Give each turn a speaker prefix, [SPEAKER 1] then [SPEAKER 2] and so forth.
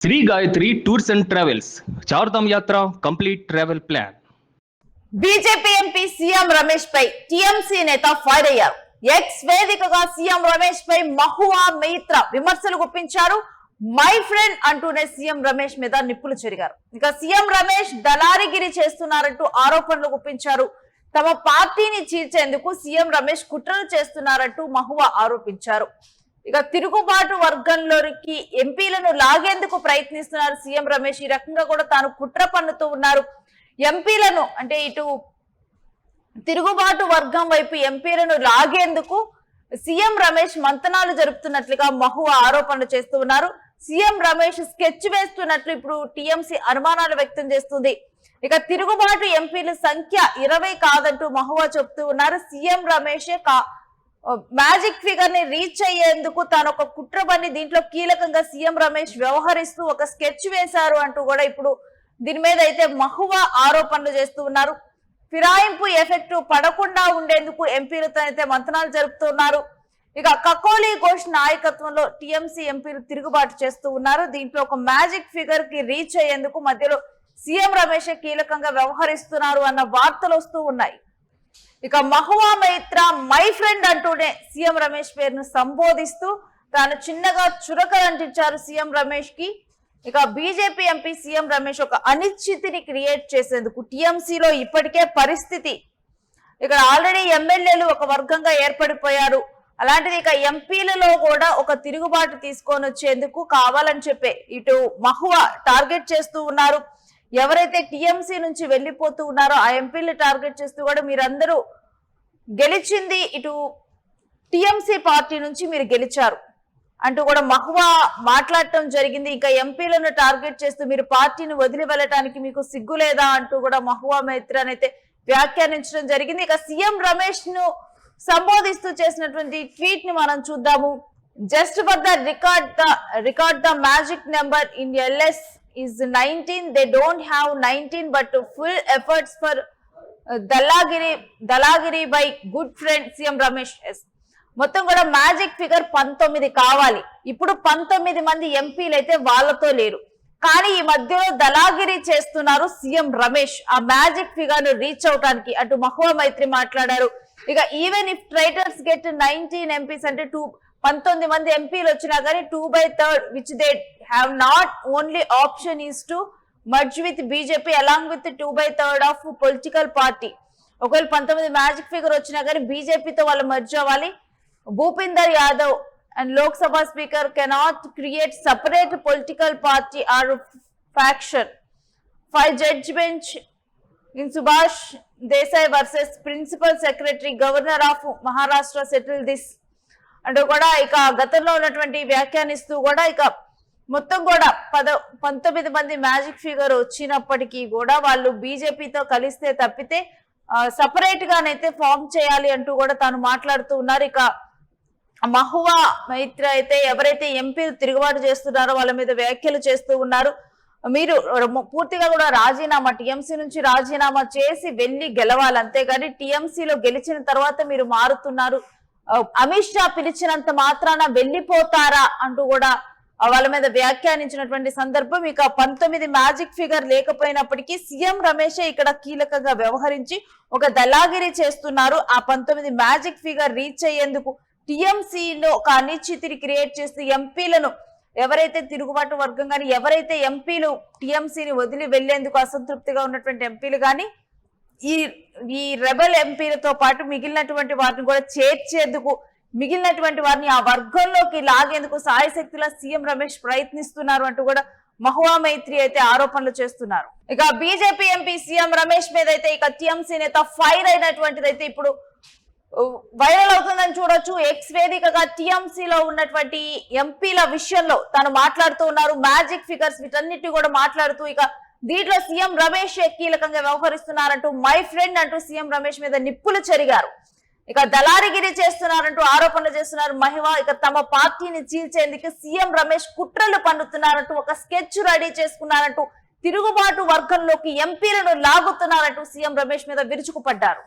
[SPEAKER 1] Shri Gayatri tours and travels Char Dham Yatra complete travel plan.
[SPEAKER 2] BJP MP CM Ramesh పై TMC నేత fire అయ్యారు. X వేదికగా సీఎం రమేష్ పై మహువా మైత్ర విమర్శలు గుప్పించారు. మై ఫ్రెండ్ అంటూనే సీఎం రమేష్ మీద నిప్పులు చెరిగారు. ఇక సీఎం రమేష్ దళారిగిరి చేస్తున్నారంటూ ఆరోపణలు గుప్పించారు. తమ పార్టీని చీల్చేందుకు సీఎం రమేష్ కుట్రలు చేస్తున్నారంటూ మహువా ఆరోపించారు. ఇక తిరుగుబాటు వర్గంలోకి ఎంపీలను లాగేందుకు ప్రయత్నిస్తున్నారు సీఎం రమేష్. ఈ రకంగా కూడా తాను కుట్ర పన్నుతూ ఉన్నారు. ఎంపీలను అంటే ఇటు తిరుగుబాటు వర్గం వైపు ఎంపీలను లాగేందుకు సీఎం రమేష్ మంతనాలు జరుపుతున్నట్లుగా మహువా ఆరోపణలు చేస్తూ ఉన్నారు. సీఎం రమేష్ స్కెచ్ వేస్తున్నట్లు ఇప్పుడు టీఎంసీ అనుమానాలు వ్యక్తం చేస్తుంది. ఇక తిరుగుబాటు ఎంపీల సంఖ్య 20 కాదంటూ మహువా చెప్తూ ఉన్నారు. సీఎం రమేష్ మ్యాజిక్ ఫిగర్ ని రీచ్ అయ్యేందుకు తాను ఒక కుట్ర పన్ని దీంట్లో కీలకంగా సీఎం రమేష్ వ్యవహరిస్తూ ఒక స్కెచ్ వేశారు అంటూ కూడా ఇప్పుడు దీని మీద అయితే మహువా ఆరోపణలు చేస్తూ ఉన్నారు. ఫిరాయింపు ఎఫెక్ట్ పడకుండా ఉండేందుకు ఎంపీలతో అయితే మంతనాలు జరుపుతున్నారు. ఇక కకోలి ఘోష్ నాయకత్వంలో టీఎంసీ ఎంపీలు తిరుగుబాటు చేస్తూ ఉన్నారు. దీంట్లో ఒక మ్యాజిక్ ఫిగర్ కి రీచ్ అయ్యేందుకు మధ్యలో సీఎం రమేష్ కీలకంగా వ్యవహరిస్తున్నారు అన్న వార్తలు వస్తూ ఉన్నాయి. ఇక మహువా మైత్ర మై ఫ్రెండ్ అంటూనే సీఎం రమేష్ పేరును సంబోధిస్తూ తాను చిన్నగా చురకలు అంటించారు సీఎం రమేష్ కి. ఇక బీజేపీ ఎంపీ సీఎం రమేష్ ఒక అనిశ్చితిని క్రియేట్ చేసేందుకు టీఎంసీలో ఇప్పటికే పరిస్థితి ఇక్కడ ఆల్రెడీ ఎమ్మెల్యేలు ఒక వర్గంగా ఏర్పడిపోయారు. అలాంటిది ఇక ఎంపీలలో కూడా ఒక తిరుగుబాటు తీసుకొని వచ్చేందుకు కావాలని చెప్పే ఇటు మహువా టార్గెట్ చేస్తూ ఉన్నారు. ఎవరైతే టీఎంసీ నుంచి వెళ్లిపోతూ ఉన్నారో ఆ ఎంపీలు టార్గెట్ చేస్తూ కూడా మీరందరూ గెలిచింది ఇటు టీఎంసీ పార్టీ నుంచి మీరు గెలిచారు అంటూ కూడా మహువా మాట్లాడటం జరిగింది. ఇంకా ఎంపీలను టార్గెట్ చేస్తూ మీరు పార్టీని వదిలి వెళ్ళటానికి మీకు సిగ్గు లేదా అంటూ కూడా మహువా మైత్రన్ అయితే వ్యాఖ్యానించడం జరిగింది. ఇక సీఎం రమేష్ ను సంబోధిస్తూ చేసినటువంటి ట్వీట్ ని మనం చూద్దాము. Just for the record the magic number in LS is 19. They don't have 19 but full efforts for dalagiri by good friend CM Ramesh. మొత్తం కూడా మ్యాజిక్ ఫిగర్ 19 కావాలి. ఇప్పుడు 19 మంది ఎంపీలు అయితే వాళ్ళతో లేరు, కానీ ఈ మధ్యలో దళాగిరి చేస్తున్నారు సీఎం రమేష్ ఆ మ్యాజిక్ ఫిగర్ ను రీచ్ అవడానికి అటు మహువా మైత్రి మాట్లాడారు. ఇక even if traitors get 19 MPs అంటే 19 మంది ఎంపీలు వచ్చినా కానీ 2/3 which they have not only option is to merge with BJP along with 2/3 of political party. ఒకవేళ 19 మ్యాజిక్ ఫిగర్ వచ్చినా కానీ బీజేపీతో వాళ్ళు మర్జ్ అవ్వాలి. Bhupinder Yadav and Lok Sabha speaker cannot create separate political party or faction. 5 judge bench in Subhash Desai versus principal secretary governor of Maharashtra settle this అంటూ కూడా ఇక గతంలో ఉన్నటువంటి వ్యాఖ్యానిస్తూ కూడా ఇక మొత్తం కూడా 19 మంది మ్యాజిక్ ఫిగర్ వచ్చినప్పటికీ కూడా వాళ్ళు బీజేపీతో కలిస్తే తప్పితే సపరేట్ గానైతే ఫామ్ చేయాలి అంటూ కూడా తాను మాట్లాడుతూ ఉన్నారు. ఇక మహువా మైత్ర అయితే ఎవరైతే ఎంపీలు తిరుగుబాటు చేస్తున్నారో వాళ్ళ మీద వ్యాఖ్యలు చేస్తూ ఉన్నారు. మీరు పూర్తిగా కూడా రాజీనామా టీఎంసీ నుంచి రాజీనామా చేసి వెళ్ళి గెలవాలి, అంతేగాని టీఎంసీలో గెలిచిన తర్వాత మీరు మారుతున్నారు, అమిత్ షా పిలిచినంత మాత్రాన వెళ్ళిపోతారా అంటూ కూడా వాళ్ళ మీద వ్యాఖ్యానించినటువంటి సందర్భం. ఇక 19 మ్యాజిక్ ఫిగర్ లేకపోయినప్పటికీ సీఎం రమేషే ఇక్కడ కీలకంగా వ్యవహరించి ఒక దళాగిరి చేస్తున్నారు. ఆ 19 మ్యాజిక్ ఫిగర్ రీచ్ అయ్యేందుకు టీఎంసీలో ఒక అనిశ్చితిని క్రియేట్ చేస్తూ ఎంపీలను ఎవరైతే తిరుగుబాటు వర్గం కానీ ఎవరైతే ఎంపీలు టీఎంసీని వదిలి వెళ్లేందుకు అసంతృప్తిగా ఉన్నటువంటి ఎంపీలు కానీ ఈ రెబల్ ఎంపీలతో పాటు మిగిలినటువంటి వారిని కూడా చేర్చేందుకు మిగిలినటువంటి వారిని ఆ వర్గంలోకి లాగేందుకు సాయశక్తిలా సీఎం రమేష్ ప్రయత్నిస్తున్నారు అంటూ కూడా మహువా మైత్రి అయితే ఆరోపణలు చేస్తున్నారు. ఇక బీజేపీ ఎంపీ సీఎం రమేష్ మీద అయితే ఇక టీఎంసీ నేత ఫైర్ అయినటువంటిది అయితే ఇప్పుడు వైరల్ అవుతుందని చూడొచ్చు. ఎక్స్ వేదికగా టీఎంసీలో ఉన్నటువంటి ఎంపీల విషయంలో తాను మాట్లాడుతూ ఉన్నారు. మ్యాజిక్ ఫిగర్స్ వీటన్నిటి కూడా మాట్లాడుతూ ఇక దీంట్లో సీఎం రమేష్ కీలకంగా వ్యవహరిస్తున్నారంటూ మై ఫ్రెండ్ అంటూ సీఎం రమేష్ మీద నిప్పులు చెరిగారు. ఇక దళారిగిరి చేస్తున్నారంటూ ఆరోపణలు చేస్తున్నారు మహివా. ఇక తమ పార్టీని చీల్చేందుకు సీఎం రమేష్ కుట్రలు పన్నుతున్నారంటూ ఒక స్కెచ్ రెడీ చేసుకున్నారంటూ తిరుగుబాటు వర్గంలోకి ఎంపీలను లాగుతున్నారంటూ సీఎం రమేష్ మీద విరుచుకుపడ్డారు.